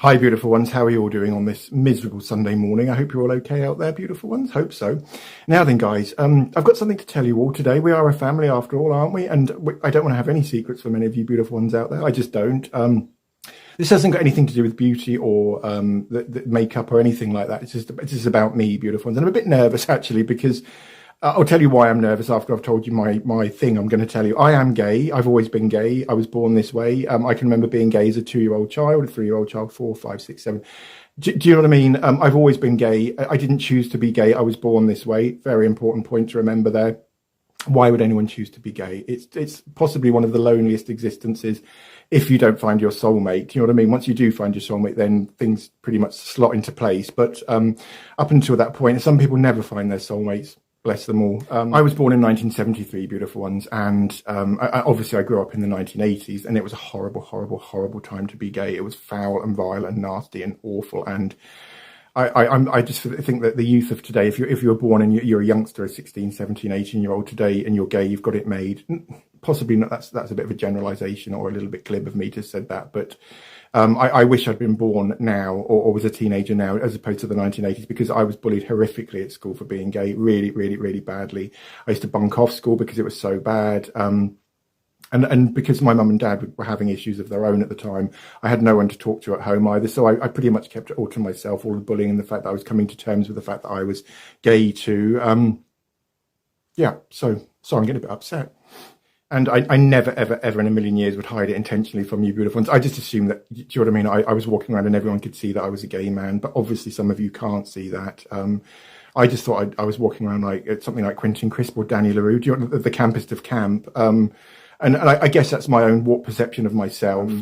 Hi, beautiful ones. How are you all doing on this miserable Sunday morning? I hope you're all okay out there, beautiful ones. Hope so. Now then, guys, I've got something to tell you all today. We are a family after all, aren't we? And I don't want to have any secrets from any of you beautiful ones out there. I just don't. This hasn't got anything to do with beauty or the makeup or anything like that. It's just about me, beautiful ones. And I'm a bit nervous, actually, because I'll tell you why I'm nervous after I've told you my thing. I'm going to tell you I am gay. I've always been gay. I was born this way. I can remember being gay as a 2-year-old child, a 3-year-old child, 4, 5, 6, 7. Do you know what I mean? I've always been gay. I didn't choose to be gay. I was born this way. Very important point to remember there. Why would anyone choose to be gay? It's possibly one of the loneliest existences if you don't find your soulmate. You know what I mean? Once you do find your soulmate, then things pretty much slot into place. But up until that point, some people never find their soulmates. Bless them all. I was born in 1973, beautiful ones, and obviously I grew up in the 1980s, and it was a horrible, horrible, horrible time to be gay. It was foul and vile and nasty and awful, and I just think that the youth of today, if you're born and you're a youngster, a 16, 17, 18-year-old today, and you're gay, you've got it made. Possibly not. That's a bit of a generalisation or a little bit glib of me to have said that, but I wish I'd been born now or was a teenager now as opposed to the 1980s, because I was bullied horrifically at school for being gay, really, really, really badly. I used to bunk off school because it was so bad. And because my mum and dad were having issues of their own at the time, I had no one to talk to at home either. So I pretty much kept it all to myself, all the bullying and the fact that I was coming to terms with the fact that I was gay too. Yeah, so I'm getting a bit upset. And I never, ever, ever in a million years would hide it intentionally from you beautiful ones. I just assumed that, do you know what I mean? I was walking around and everyone could see that I was a gay man, but obviously some of you can't see that. I just thought I was walking around like something like Quentin Crisp or Danny LaRue, do you know, the campest of camp. And I guess that's my own warped perception of myself.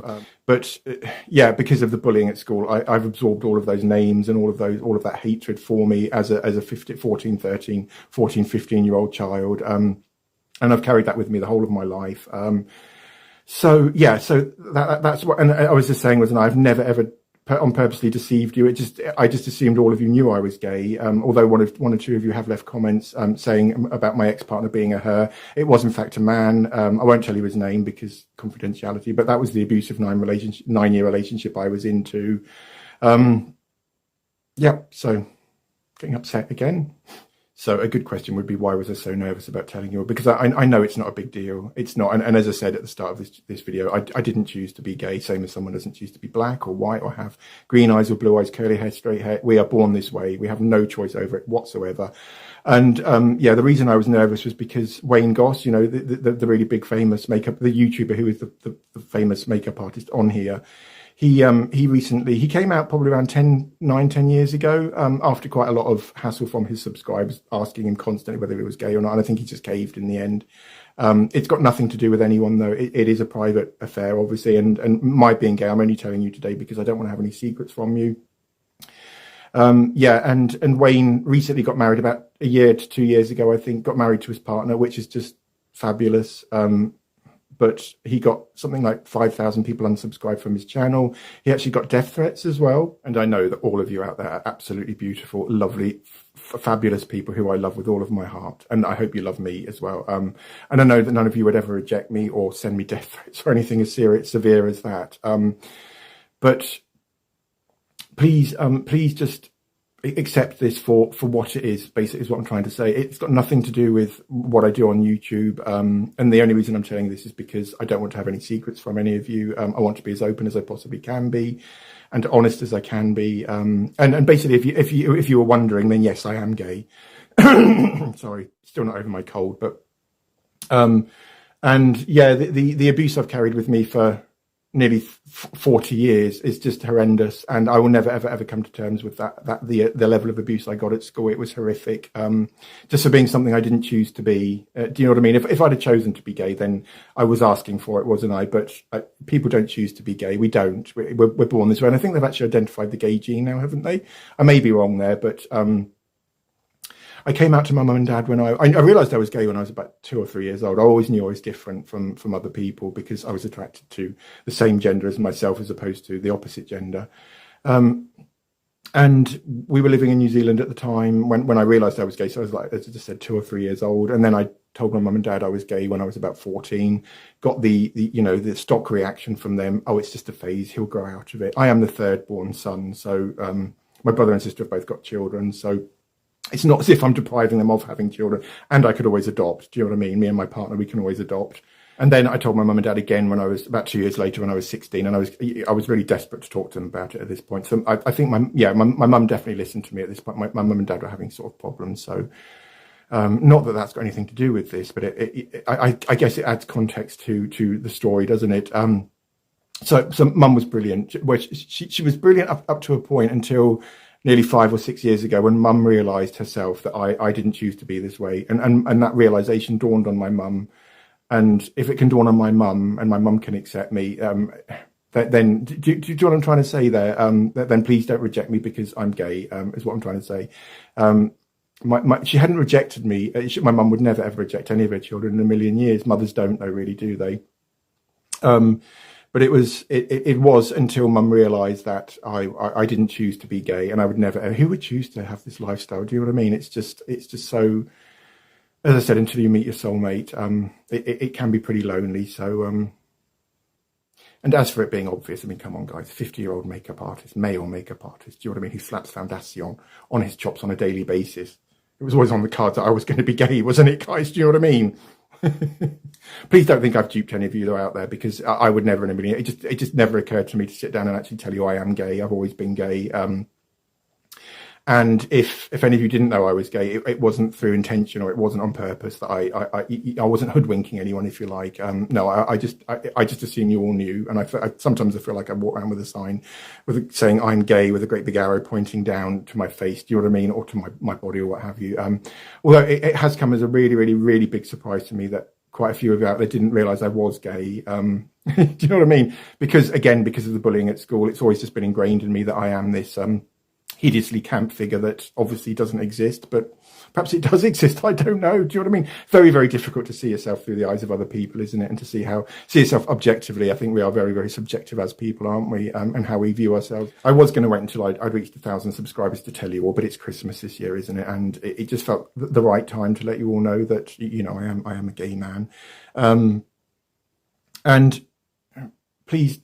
But yeah, because of the bullying at school, I've absorbed all of those names and all of that hatred for me as a 14, 15-year-old child. And I've carried that with me the whole of my life. So yeah, so that's what, and I was just saying was, and I've never ever on purposely deceived you. I just assumed all of you knew I was gay. Although one or two of you have left comments saying about my ex-partner being a her. It was in fact a man. I won't tell you his name because confidentiality, but that was the abusive 9-year relationship I was into. Yeah, so getting upset again. So a good question would be, why was I so nervous about telling you? Because I know it's not a big deal. It's not. And as I said at the start of this video, I didn't choose to be gay, same as someone doesn't choose to be black or white or have green eyes or blue eyes, curly hair, straight hair. We are born this way. We have no choice over it whatsoever. And yeah, the reason I was nervous was because Wayne Goss, you know, the really big famous the YouTuber who is the famous makeup artist on here, he recently came out probably around 10 years ago, after quite a lot of hassle from his subscribers asking him constantly whether he was gay or not. And I think he just caved in the end. It's got nothing to do with anyone though. It is a private affair, obviously. And my being gay, I'm only telling you today because I don't want to have any secrets from you. Yeah. And Wayne recently got married about a year to 2 years ago, I think, got married to his partner, which is just fabulous. But he got something like 5,000 people unsubscribed from his channel. He actually got death threats as well. And I know that all of you out there are absolutely beautiful, lovely, fabulous people who I love with all of my heart. And I hope you love me as well. And I know that none of you would ever reject me or send me death threats or anything as severe as that. But please just accept this for what it is, basically, is what I'm trying to say. It's got nothing to do with what I do on YouTube. And the only reason I'm telling this is because I don't want to have any secrets from any of you. I want to be as open as I possibly can be and honest as I can be. And basically, if you were wondering, then yes, I am gay. Sorry, still not over my cold, but, and yeah, the abuse I've carried with me for nearly 40 years is just horrendous, and I will never ever come to terms with the level of abuse I got at school. It was horrific, just for being something I didn't choose to be. Do you know what I mean? If I'd have chosen to be gay, then I was asking for it, wasn't I? But people don't choose to be gay. We don't. We're born this way, and I think they've actually identified the gay gene now, haven't they? I may be wrong there, but I came out to my mum and dad when I realised I was gay when I was about 2 or 3 years old. I always knew I was different from other people because I was attracted to the same gender as myself as opposed to the opposite gender. And we were living in New Zealand at the time when I realised I was gay. So I was like, as I just said, 2 or 3 years old. And then I told my mum and dad I was gay when I was about 14. Got the stock reaction from them. Oh, it's just a phase. He'll grow out of it. I am the third born son. So my brother and sister have both got children. So it's not as if I'm depriving them of having children. And I could always adopt. Do you know what I mean? Me and my partner, we can always adopt. And then I told my mum and dad again when I was about 2 years later, when I was 16, and I was really desperate to talk to them about it at this point. So I think my mum definitely listened to me at this point. My mum and dad were having sort of problems. So not that that's got anything to do with this, but I guess it adds context to the story, doesn't it? So mum was brilliant. Well, she was brilliant up to a point until nearly 5 or 6 years ago, when mum realised herself that I didn't choose to be this way, and that realisation dawned on my mum. And if it can dawn on my mum, and my mum can accept me, then do you know what I'm trying to say there? Then please don't reject me because I'm gay, is what I'm trying to say. She hadn't rejected me. My mum would never ever reject any of her children in a million years. Mothers don't, though, really, do they? But it was until mum realised that I didn't choose to be gay, and I would never. Who would choose to have this lifestyle? Do you know what I mean? It's just so. As I said, until you meet your soulmate, it can be pretty lonely. So, and as for it being obvious, I mean, come on, guys, 50-year-old makeup artist, male makeup artist, do you know what I mean? Who slaps foundation on his chops on a daily basis. It was always on the cards that I was going to be gay, wasn't it, guys? Do you know what I mean? Please don't think I've duped any of you that are out there, because I would never in a million. It just never occurred to me to sit down and actually tell you I am gay. I've always been gay. And if any of you didn't know I was gay, it wasn't through intention, or it wasn't on purpose. That I wasn't hoodwinking anyone, if you like. No, I just assume you all knew. And sometimes I feel like I walk around with a sign saying I'm gay with a great big arrow pointing down to my face. Do you know what I mean? Or to my body, or what have you. Although it has come as a really, really, really big surprise to me that quite a few of you out there didn't realise I was gay. Do you know what I mean? Because of the bullying at school, it's always just been ingrained in me that I am this hideously camp figure that obviously doesn't exist, but perhaps it does exist. I don't know. Do you know what I mean? Very, very difficult to see yourself through the eyes of other people, isn't it? And to see yourself objectively. I think we are very, very subjective as people, aren't we? And how we view ourselves. I was going to wait until I'd reached 1,000 subscribers to tell you all, but it's Christmas this year, isn't it? And it just felt the right time to let you all know that, you know, I am a gay man. And please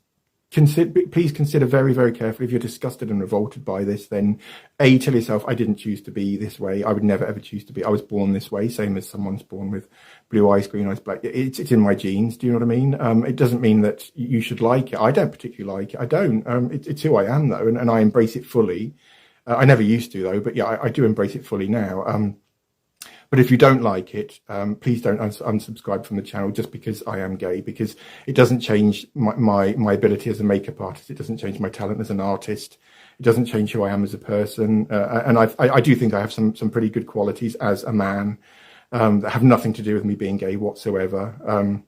consider very, very carefully, if you're disgusted and revolted by this, then tell yourself, I didn't choose to be this way. I would never ever choose to be. I was born this way, same as someone's born with blue eyes, green eyes, black. It's in my genes. Do you know what I mean? It doesn't mean that you should like it. I don't particularly like it. I don't. It's who I am, though, and I embrace it fully. I never used to, though, but yeah, I do embrace it fully now. But if you don't like it, please don't unsubscribe from the channel just because I am gay, because it doesn't change my ability as a makeup artist. It doesn't change my talent as an artist. It doesn't change who I am as a person. And I do think I have some pretty good qualities as a man that have nothing to do with me being gay whatsoever.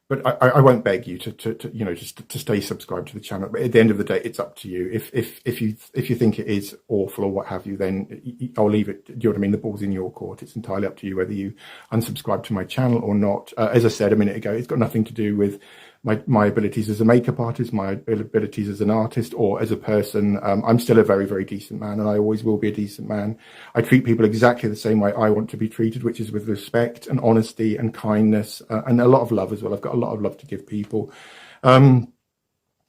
But I won't beg you to stay subscribed to the channel. But at the end of the day, it's up to you. If you think it is awful or what have you, then I'll leave it. Do you know what I mean? The ball's in your court. It's entirely up to you whether you unsubscribe to my channel or not. As I said a minute ago, it's got nothing to do with my abilities as a makeup artist, my abilities as an artist, or as a person. I'm still a very, very decent man, and I always will be a decent man. I treat people exactly the same way I want to be treated, which is with respect and honesty and kindness, and a lot of love as well. I've got a lot of love to give people. And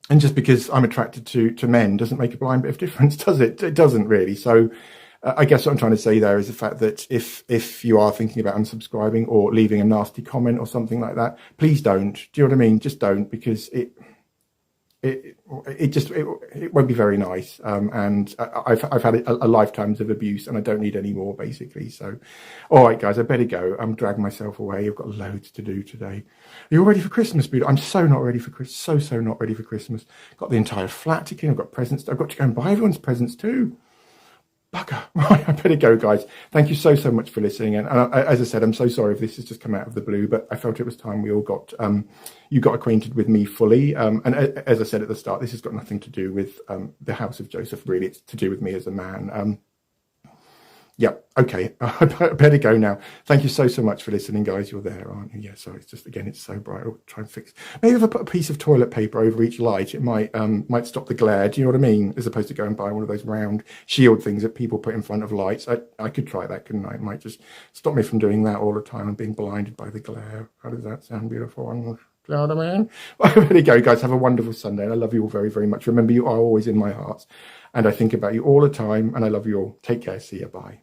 just because I'm attracted to men doesn't make a blind bit of difference, does it? It doesn't really. So I guess what I'm trying to say there is the fact that if you are thinking about unsubscribing or leaving a nasty comment or something like that, please don't. Do you know what I mean? Just don't, because it won't be very nice. And I've had a lifetimes of abuse, and I don't need any more, basically. So, all right, guys, I better go. I'm dragging myself away. I've got loads to do today. Are you all ready for Christmas, Buddha? I'm so not ready for Christmas. So not ready for Christmas. Got the entire flat to clean. I've got presents. I've got to go and buy everyone's presents too. Bugger. Right, I better go, guys. Thank you so much for listening. And as I said, I'm so sorry if this has just come out of the blue, but I felt it was time we all got, you got acquainted with me fully. And as I said at the start, this has got nothing to do with the House of Joseph, really. It's to do with me as a man. Yeah, okay. I better go now. Thank you so much for listening, guys. You're there, aren't you? Yeah, sorry. It's just, again, it's so bright. I'll try and fix. Maybe if I put a piece of toilet paper over each light, it might stop the glare. Do you know what I mean? As opposed to go and buy one of those round shield things that people put in front of lights. I could try that, couldn't I? It might just stop me from doing that all the time and being blinded by the glare. How does that sound? Beautiful? You know what I mean? Well, there you go, guys. Have a wonderful Sunday. And I love you all very, very much. Remember, you are always in my heart. And I think about you all the time. And I love you all. Take care. See you. Bye.